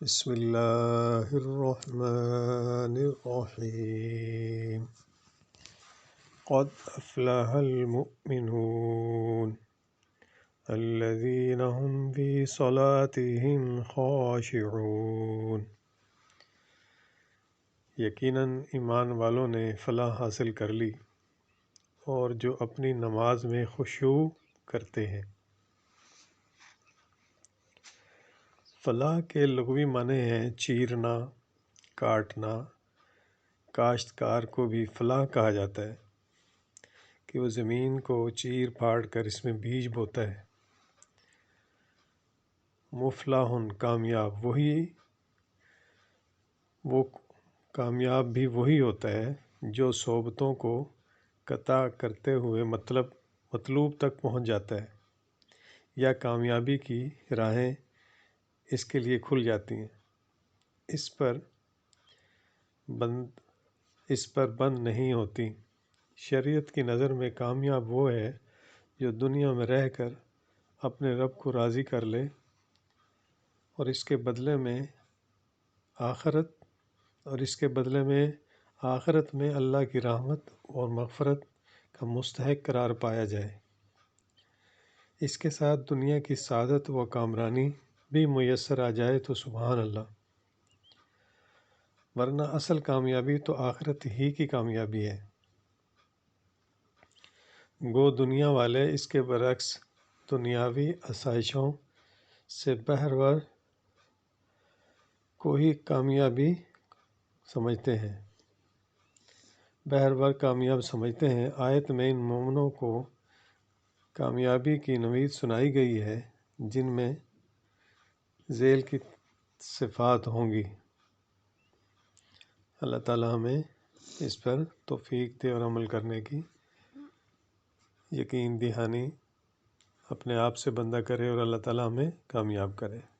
بسم اللہ الرحمن الرحیم قد افلح المؤمنون الذین هم فی صلاتهم خاشعون۔ یقیناً ایمان والوں نے فلاح حاصل کر لی اور جو اپنی نماز میں خشوع کرتے ہیں۔ فلاح کے لغوی معنی ہیں چیرنا، کاٹنا۔ کاشتکار کو بھی فلاح کہا جاتا ہے کہ وہ زمین کو چیر پھاڑ کر اس میں بیج بوتا ہے۔ مفلح کامیاب وہ کامیاب بھی وہی ہوتا ہے جو صعوبتوں کو قطع کرتے ہوئے مطلوب تک پہنچ جاتا ہے، یا کامیابی کی راہیں اس کے لیے کھل جاتی ہیں، اس پر بند نہیں ہوتی۔ شریعت کی نظر میں کامیاب وہ ہے جو دنیا میں رہ کر اپنے رب کو راضی کر لے اور اس کے بدلے میں آخرت میں اللہ کی رحمت اور مغفرت کا مستحق قرار پایا جائے۔ اس کے ساتھ دنیا کی سعادت و کامرانی بھی میسر آ جائے تو سبحان اللہ، ورنہ اصل کامیابی تو آخرت ہی کی کامیابی ہے۔ گو دنیا والے اس کے برعکس دنیاوی آسائشوں سے بہرور کو ہی کامیاب سمجھتے ہیں۔ آیت میں ان مومنوں کو کامیابی کی نوید سنائی گئی ہے جن میں ذیل کی صفات ہوں گی۔ اللہ تعالی ہمیں اس پر توفیق دے اور عمل کرنے کی یقین دہانی اپنے آپ سے بندہ کرے اور اللہ تعالی ہمیں کامیاب کرے۔